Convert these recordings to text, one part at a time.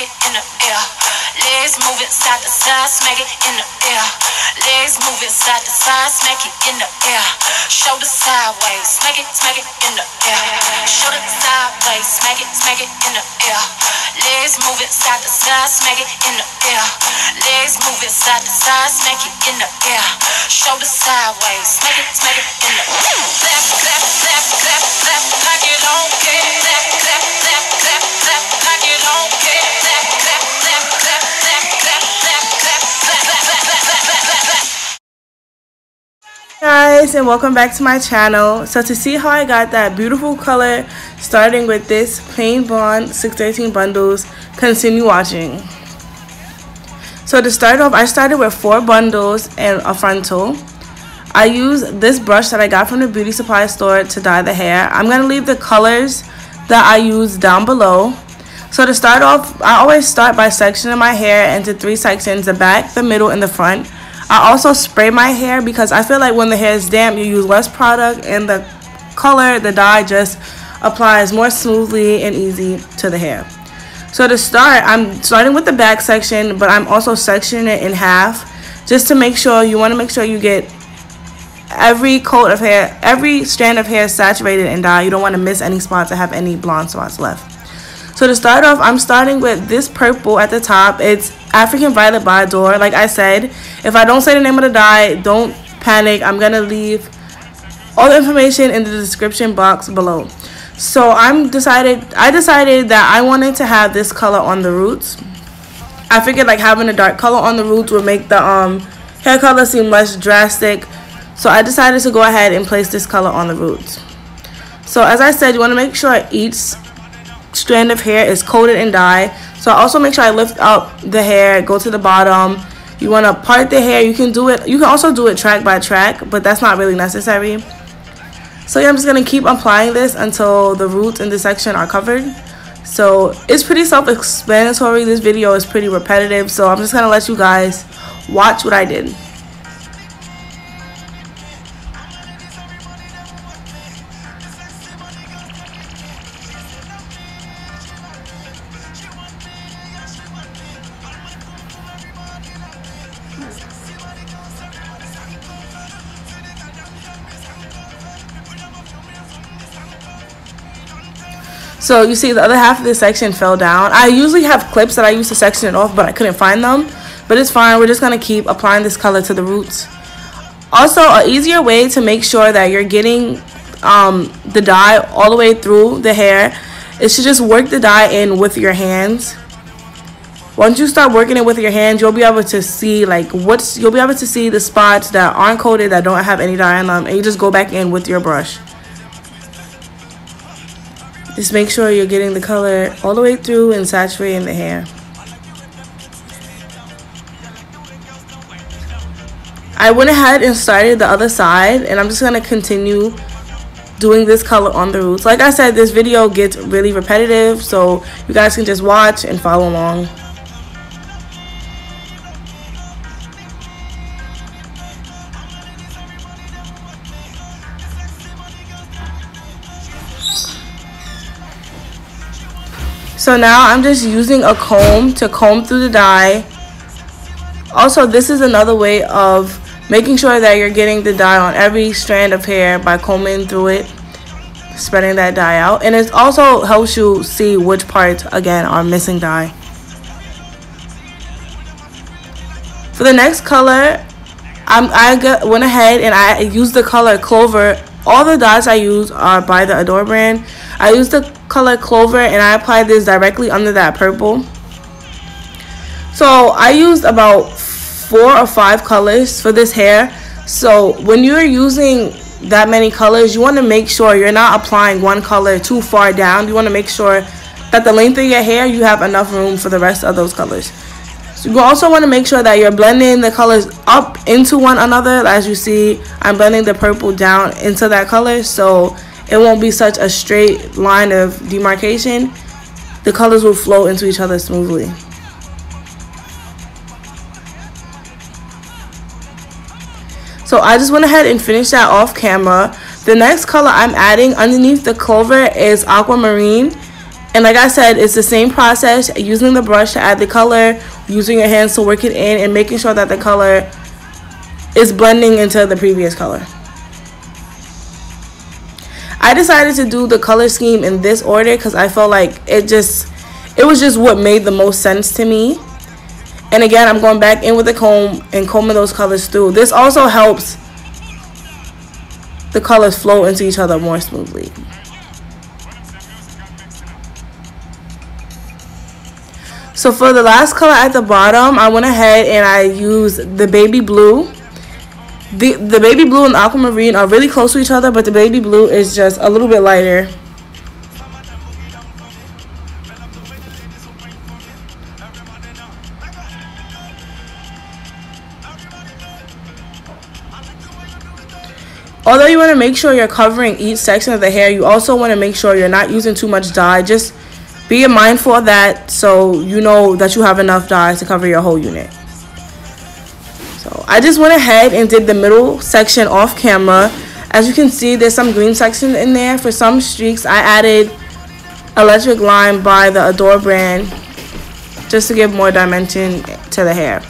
it in the air. Legs moving side to side, smack it in the air. Legs moving side to side, smack it in the air. Shoulder sideways, smack it in the air. Shoulder sideways, smack it in the air. Legs moving side to side, smack it in the air. Legs moving side to side, smack it in the air. Shoulder sideways, smack it in the air. Clap, clap, clap, clap, clap, like you don't care. Clap, clap, clap, clap, clap, like you don't care. Clap, clap, clap, clap, clap, clap, clap, clap, clap, clap, clap, clap, clap. Guys, and welcome back to my channel. So to see how I got that beautiful color starting with this plain blonde 613 bundles, continue watching. So to start off, I started with 4 bundles and a frontal. I used this brush that I got from the beauty supply store to dye the hair. I'm going to leave the colors that I use down below. So to start off, I always start by sectioning my hair into 3 sections: the back, the middle, and the front. I also spray my hair because I feel like when the hair is damp, you use less product and the color, the dye, just applies more smoothly and easy to the hair. So to start, I'm starting with the back section, but I'm also sectioning it in half just to make sure, you want to make sure you get every coat of hair, every strand of hair saturated in dye. You don't want to miss any spots or have any blonde spots left. So to start off, I'm starting with this purple at the top. It's African Violet by Adore. Like I said, if I don't say the name of the dye, don't panic. I'm going to leave all the information in the description box below. So I decided that I wanted to have this color on the roots. I figured like having a dark color on the roots would make the hair color seem less drastic. So I decided to go ahead and place this color on the roots. So as I said, you want to make sure each strand of hair is coated in dye. So I also make sure I lift up the hair, go to the bottom. You want to part the hair. You can also do it track by track, but that's not really necessary. So yeah, I'm just going to keep applying this until the roots in this section are covered. So it's pretty self-explanatory. This video is pretty repetitive, so I'm just going to let you guys watch what I did. So you see the other half of this section fell down. I usually have clips that I use to section it off, but I couldn't find them. But it's fine. We're just going to keep applying this color to the roots. Also, an easier way to make sure that you're getting the dye all the way through the hair is to just work the dye in with your hands. Once you start working it with your hands, you'll be able to see you'll be able to see the spots that aren't coated, that don't have any dye on them, and you just go back in with your brush. Just make sure you're getting the color all the way through and saturating the hair. I went ahead and started the other side, and I'm just going to continue doing this color on the roots. Like I said, this video gets really repetitive, so you guys can just watch and follow along. So now I'm just using a comb to comb through the dye. Also, this is another way of making sure that you're getting the dye on every strand of hair by combing through it, spreading that dye out. And it also helps you see which parts, again, are missing dye. For the next color, I went ahead and I used the color Clover. All the dyes I use are by the Adore brand. I used the color Clover and I applied this directly under that purple. So I used about 4 or 5 colors for this hair. So when you're using that many colors, you want to make sure you're not applying one color too far down. You want to make sure that the length of your hair, you have enough room for the rest of those colors. So you also want to make sure that you're blending the colors up into one another. As you see, I'm blending the purple down into that color, so it won't be such a straight line of demarcation. The colors will flow into each other smoothly. So I just went ahead and finished that off camera. The next color I'm adding underneath the Clover is Aquamarine. And like I said, it's the same process, using the brush to add the color, using your hands to work it in, and making sure that the color is blending into the previous color. I decided to do the color scheme in this order because I felt like it was just what made the most sense to me. And again, I'm going back in with the comb and combing those colors through. This also helps the colors flow into each other more smoothly. So for the last color at the bottom, I went ahead and I used the baby blue. The baby blue and the aquamarine are really close to each other, but the baby blue is just a little bit lighter. Although you want to make sure you're covering each section of the hair, you also want to make sure you're not using too much dye. Just be mindful of that so you know that you have enough dye to cover your whole unit. So I just went ahead and did the middle section off camera. As you can see, there's some green section in there. For some streaks, I added Electric Lime by the Adore brand just to give more dimension to the hair.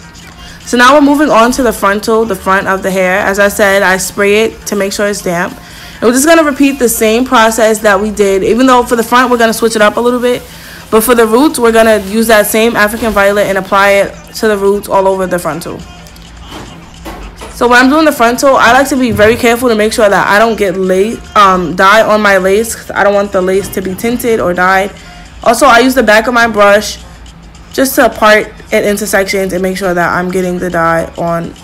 So now we're moving on to the front of the hair. As I said, I spray it to make sure it's damp. And we're just going to repeat the same process that we did. Even though for the front, we're going to switch it up a little bit. But for the roots, we're going to use that same African Violet and apply it to the roots all over the frontal. So when I'm doing the frontal, I like to be very careful to make sure that I don't get dye on my lace, because I don't want the lace to be tinted or dyed. Also, I use the back of my brush just to part it into sections and make sure that I'm getting the dye on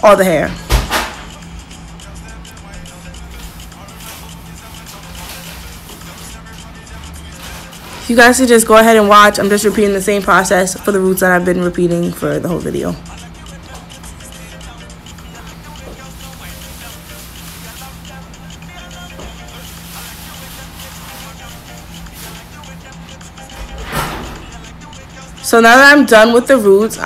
all the hair. You guys should just go ahead and watch. I'm just repeating the same process for the roots that I've been repeating for the whole video. So now that I'm done with the roots,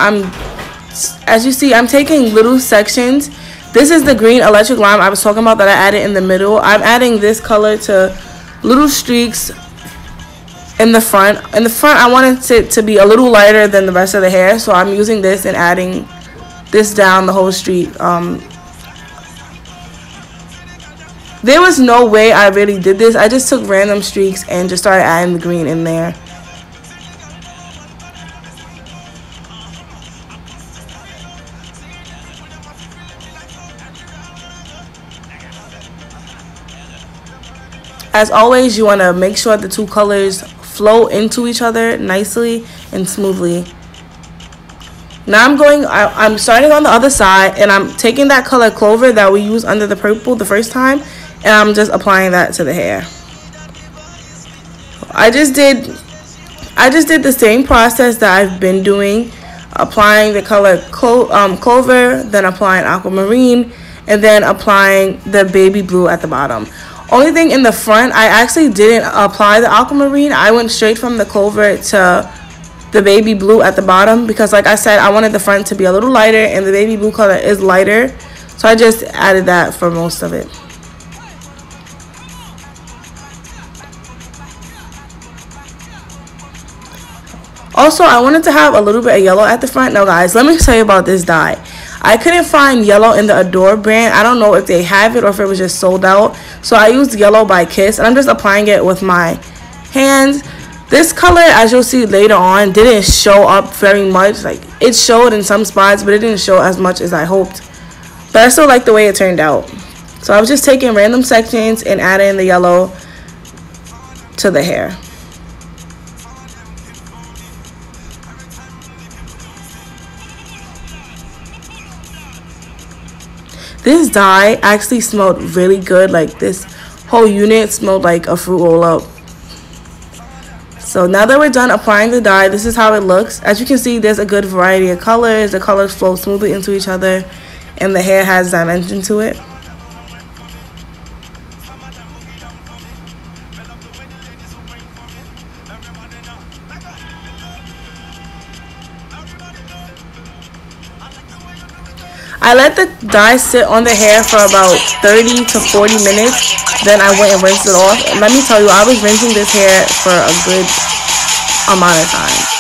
as you see, I'm taking little sections. This is the green Electric Lime I was talking about that I added in the middle. I'm adding this color to little streaks in the front. In the front, I wanted it to be a little lighter than the rest of the hair, so I'm using this and adding this down the whole streak. There was no way I really did this. I just took random streaks and just started adding the green in there. As always, you want to make sure the two colors flow into each other nicely and smoothly. Now I'm starting on the other side, and I'm taking that color Clover that we used under the purple the first time, and I'm just applying that to the hair. I just did the same process that I've been doing, applying the color Clover, then applying Aquamarine, and then applying the baby blue at the bottom. Only thing in the front, I actually didn't apply the Aquamarine. I went straight from the Clover to the baby blue at the bottom because, like I said, I wanted the front to be a little lighter, and the baby blue color is lighter. So I just added that for most of it. Also, I wanted to have a little bit of yellow at the front. Now, guys, let me tell you about this dye. I couldn't find yellow in the Adore brand. I don't know if they have it or if it was just sold out. So I used yellow by Kiss, and I'm just applying it with my hands. This color, as you'll see later on, didn't show up very much. Like, it showed in some spots, but it didn't show as much as I hoped. But I still like the way it turned out. So I was just taking random sections and adding the yellow to the hair. This dye actually smelled really good. Like, this whole unit smelled like a fruit roll up. So now that we're done applying the dye, this is how it looks. As you can see, there's a good variety of colors. The colors flow smoothly into each other, and the hair has dimension to it. I let the dye sit on the hair for about 30 to 40 minutes. then I went and rinsed it off. And let me tell you, I was rinsing this hair for a good amount of time.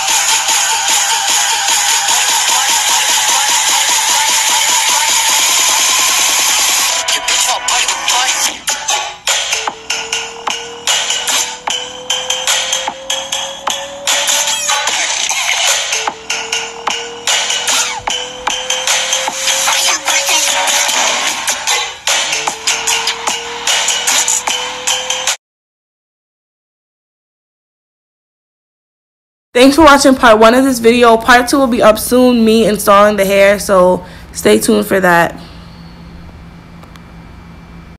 Thanks for watching part 1 of this video. Part 2 will be up soon, me installing the hair, so stay tuned for that.